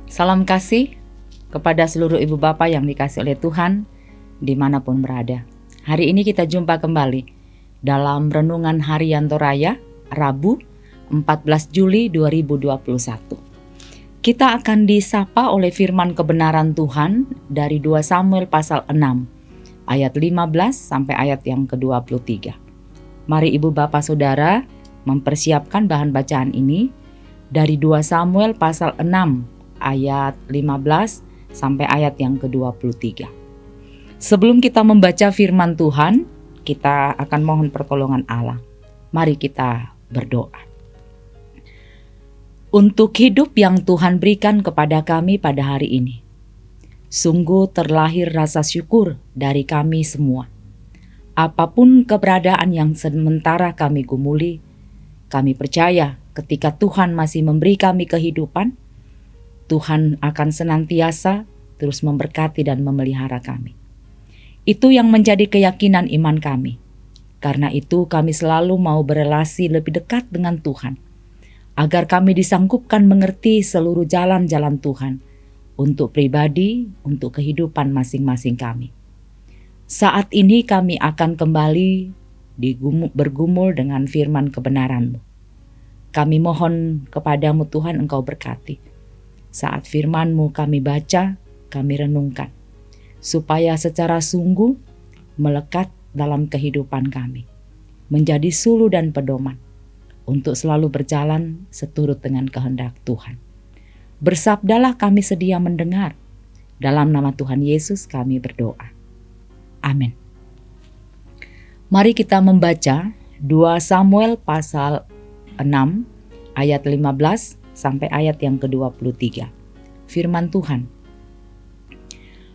Salam kasih kepada seluruh ibu bapak yang dikasih oleh Tuhan dimanapun berada. Hari ini kita jumpa kembali dalam Renungan Harian Toraya, Rabu 14 Juli 2021. Kita akan disapa oleh firman kebenaran Tuhan dari 2 Samuel pasal 6 ayat 15 sampai ayat yang ke-23. Mari ibu bapak saudara mempersiapkan bahan bacaan ini dari 2 Samuel pasal 6 ayat 15 sampai ayat yang ke-23. Sebelum kita membaca firman Tuhan, kita akan mohon pertolongan Allah. Mari kita berdoa. Untuk hidup yang Tuhan berikan kepada kami pada hari ini, sungguh terlahir rasa syukur dari kami semua. Apapun keberadaan yang sementara kami gumuli, kami percaya ketika Tuhan masih memberi kami kehidupan, Tuhan akan senantiasa terus memberkati dan memelihara kami. Itu yang menjadi keyakinan iman kami. Karena itu kami selalu mau berelasi lebih dekat dengan Tuhan, agar kami disanggupkan mengerti seluruh jalan-jalan Tuhan untuk pribadi, untuk kehidupan masing-masing kami. Saat ini kami akan kembali bergumul dengan firman kebenaran-Mu. Kami mohon kepadamu Tuhan, Engkau berkati. Saat firman-Mu kami baca, kami renungkan, supaya secara sungguh melekat dalam kehidupan kami, menjadi sulu dan pedoman, untuk selalu berjalan seturut dengan kehendak Tuhan. Bersabdalah, kami sedia mendengar. Dalam nama Tuhan Yesus kami berdoa. Amin. Mari kita membaca 2 Samuel pasal 6 ayat 15 sampai ayat yang ke-23. Firman Tuhan.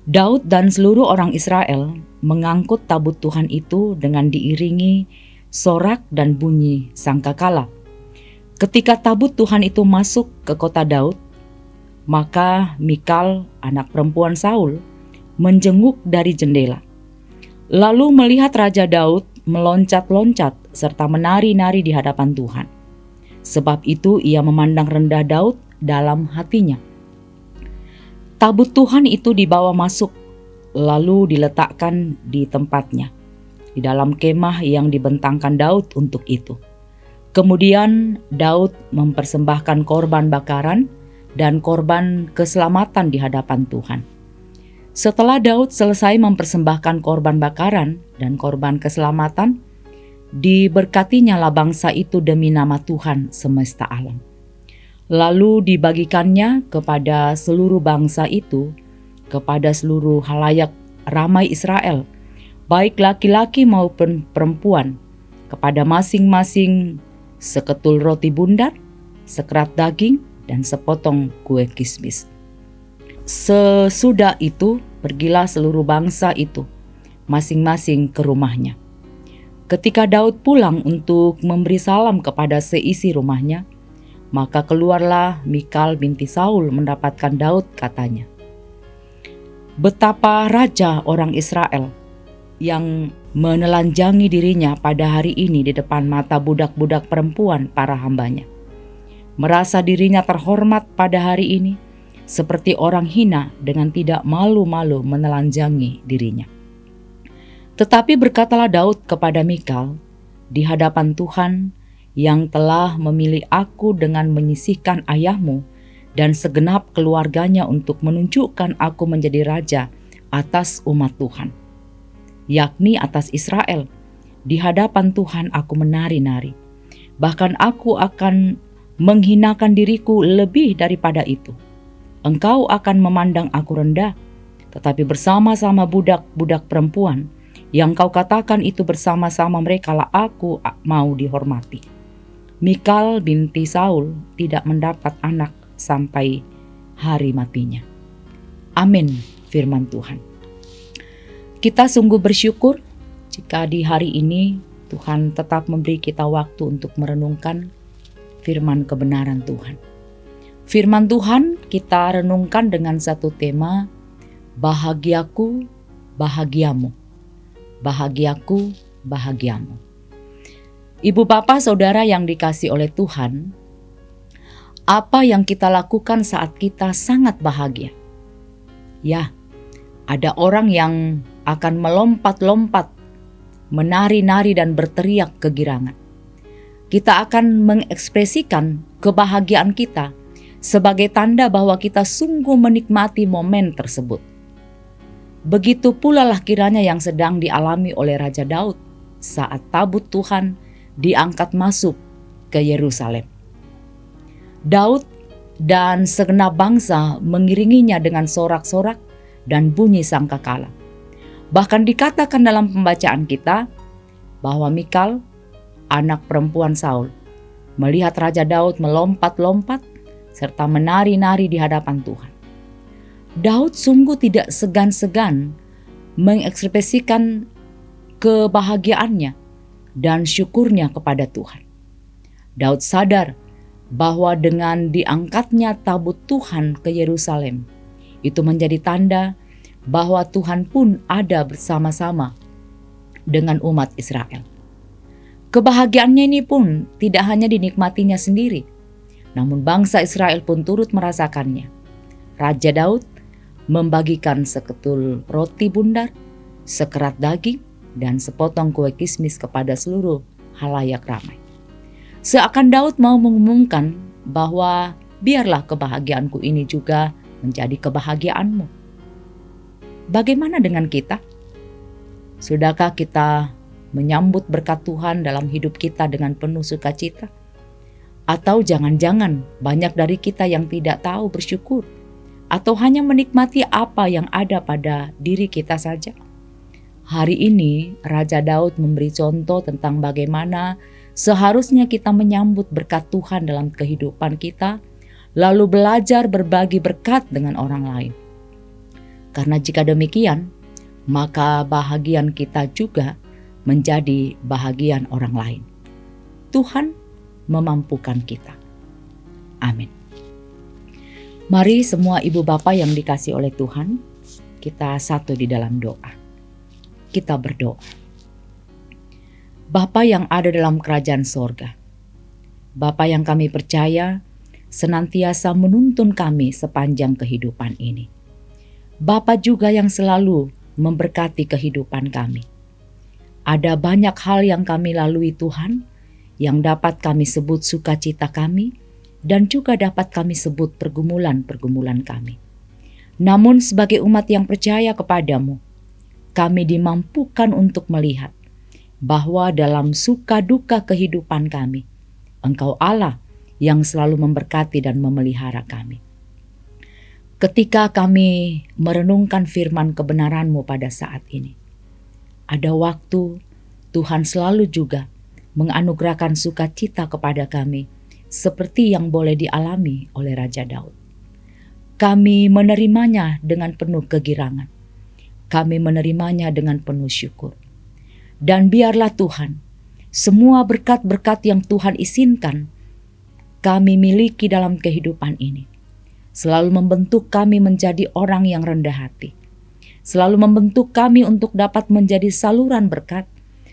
Daud dan seluruh orang Israel mengangkut tabut Tuhan itu dengan diiringi sorak dan bunyi sangkakala. Ketika tabut Tuhan itu masuk ke kota Daud, maka Mikal, anak perempuan Saul, menjenguk dari jendela. Lalu melihat Raja Daud meloncat-loncat serta menari-nari di hadapan Tuhan. Sebab itu ia memandang rendah Daud dalam hatinya. Tabut Tuhan itu dibawa masuk, lalu diletakkan di tempatnya, di dalam kemah yang dibentangkan Daud untuk itu. Kemudian Daud mempersembahkan korban bakaran dan korban keselamatan di hadapan Tuhan. Setelah Daud selesai mempersembahkan korban bakaran dan korban keselamatan, diberkatinyalah bangsa itu demi nama Tuhan semesta alam. Lalu dibagikannya kepada seluruh bangsa itu, kepada seluruh halayak ramai Israel, baik laki-laki maupun perempuan, kepada masing-masing seketul roti bundar, sekerat daging, dan sepotong kue kismis. Sesudah itu pergilah seluruh bangsa itu, masing-masing ke rumahnya. Ketika Daud pulang untuk memberi salam kepada seisi rumahnya, maka keluarlah Mikal binti Saul mendapatkan Daud, katanya, "Betapa raja orang Israel yang menelanjangi dirinya pada hari ini di depan mata budak-budak perempuan para hambanya. Merasa dirinya terhormat pada hari ini, seperti orang hina dengan tidak malu-malu menelanjangi dirinya." Tetapi berkatalah Daud kepada Mikal, "Di hadapan Tuhan yang telah memilih aku dengan menyisihkan ayahmu dan segenap keluarganya untuk menunjukkan aku menjadi raja atas umat Tuhan, yakni atas Israel, di hadapan Tuhan aku menari-nari. Bahkan aku akan menghinakan diriku lebih daripada itu. Engkau akan memandang aku rendah, tetapi bersama-sama budak-budak perempuan yang kau katakan itu, bersama-sama mereka lah aku mau dihormati." Mikal binti Saul tidak mendapat anak sampai hari matinya. Amin, firman Tuhan. Kita sungguh bersyukur jika di hari ini Tuhan tetap memberi kita waktu untuk merenungkan firman kebenaran Tuhan. Firman Tuhan kita renungkan dengan satu tema, bahagiaku, bahagiamu. Bahagiaku, bahagiamu. Ibu bapak saudara yang dikasih oleh Tuhan, Apa yang kita lakukan saat kita sangat bahagia? Ya, ada orang yang akan melompat-lompat, menari-nari dan berteriak kegirangan. Kita akan mengekspresikan kebahagiaan kita sebagai tanda bahwa kita sungguh menikmati momen tersebut. Begitu pula lah kiranya yang sedang dialami oleh Raja Daud saat tabut Tuhan diangkat masuk ke Yerusalem. Daud dan segenap bangsa mengiringinya dengan sorak-sorak dan bunyi sangkakala. Bahkan dikatakan dalam pembacaan kita bahwa Mikal, anak perempuan Saul, melihat Raja Daud melompat-lompat serta menari-nari di hadapan Tuhan. Daud sungguh tidak segan-segan mengekspresikan kebahagiaannya dan syukurnya kepada Tuhan. Daud sadar bahwa dengan diangkatnya tabut Tuhan ke Yerusalem, itu menjadi tanda bahwa Tuhan pun ada bersama-sama dengan umat Israel. Kebahagiaannya ini pun tidak hanya dinikmatinya sendiri, namun bangsa Israel pun turut merasakannya. Raja Daud membagikan seketul roti bundar, sekerat daging, dan sepotong kue kismis kepada seluruh halayak ramai. Seakan Daud mau mengumumkan bahwa biarlah kebahagiaanku ini juga menjadi kebahagiaanmu. Bagaimana dengan kita? Sudahkah kita menyambut berkat Tuhan dalam hidup kita dengan penuh sukacita? Atau jangan-jangan banyak dari kita yang tidak tahu bersyukur atau hanya menikmati apa yang ada pada diri kita saja? Hari ini Raja Daud memberi contoh tentang bagaimana seharusnya kita menyambut berkat Tuhan dalam kehidupan kita, lalu belajar berbagi berkat dengan orang lain. Karena jika demikian, maka bahagian kita juga menjadi bahagian orang lain. Tuhan memampukan kita. Amin. Mari semua ibu bapa yang dikasihi oleh Tuhan, kita satu di dalam doa. Kita berdoa. Bapa yang ada dalam kerajaan sorga, Bapa yang kami percaya senantiasa menuntun kami sepanjang kehidupan ini. Bapa juga yang selalu memberkati kehidupan kami. Ada banyak hal yang kami lalui Tuhan, yang dapat kami sebut sukacita kami, dan juga dapat kami sebut pergumulan-pergumulan kami. Namun sebagai umat yang percaya kepadamu, kami dimampukan untuk melihat bahwa dalam suka duka kehidupan kami, Engkau Allah yang selalu memberkati dan memelihara kami. Ketika kami merenungkan firman kebenaran-Mu pada saat ini, ada waktu Tuhan selalu juga menganugerahkan sukacita kepada kami seperti yang boleh dialami oleh Raja Daud. Kami menerimanya dengan penuh kegirangan. Kami menerimanya dengan penuh syukur. Dan biarlah Tuhan, semua berkat-berkat yang Tuhan izinkan kami miliki dalam kehidupan ini, selalu membentuk kami menjadi orang yang rendah hati, selalu membentuk kami untuk dapat menjadi saluran berkat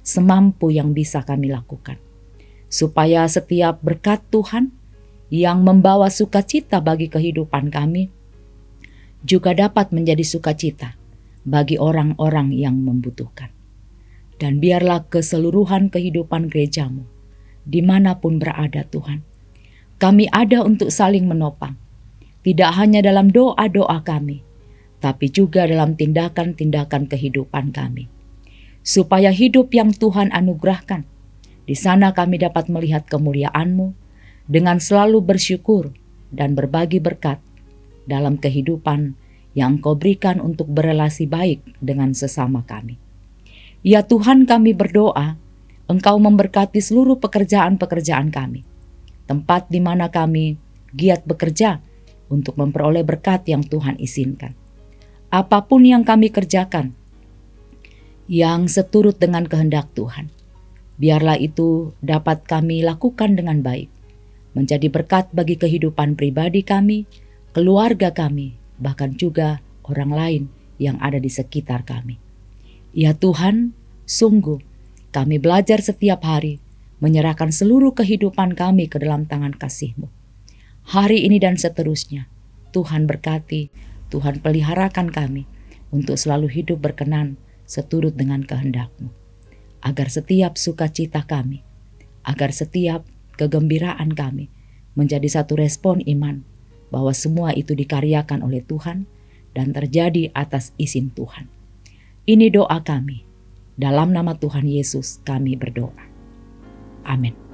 semampu yang bisa kami lakukan. Supaya setiap berkat Tuhan yang membawa sukacita bagi kehidupan kami juga dapat menjadi sukacita bagi orang-orang yang membutuhkan. Dan biarlah keseluruhan kehidupan gereja-Mu, dimanapun berada Tuhan, kami ada untuk saling menopang, tidak hanya dalam doa-doa kami, tapi juga dalam tindakan-tindakan kehidupan kami. Supaya hidup yang Tuhan anugerahkan, di sana kami dapat melihat kemuliaan-Mu dengan selalu bersyukur dan berbagi berkat dalam kehidupan yang Engkau berikan untuk berelasi baik dengan sesama kami. Ya Tuhan, kami berdoa Engkau memberkati seluruh pekerjaan-pekerjaan kami, tempat di mana kami giat bekerja untuk memperoleh berkat yang Tuhan izinkan. Apapun yang kami kerjakan yang seturut dengan kehendak Tuhan, biarlah itu dapat kami lakukan dengan baik, menjadi berkat bagi kehidupan pribadi kami, keluarga kami, bahkan juga orang lain yang ada di sekitar kami. Ya Tuhan, sungguh kami belajar setiap hari menyerahkan seluruh kehidupan kami ke dalam tangan kasih-Mu. hari ini dan seterusnya. Tuhan berkati, Tuhan peliharakan kami untuk selalu hidup berkenan seturut dengan kehendak-Mu. Agar setiap sukacita kami, agar setiap kegembiraan kami menjadi satu respon iman bahwa semua itu dikaryakan oleh Tuhan dan terjadi atas izin Tuhan. Ini doa kami. Dalam nama Tuhan Yesus kami berdoa. Amin.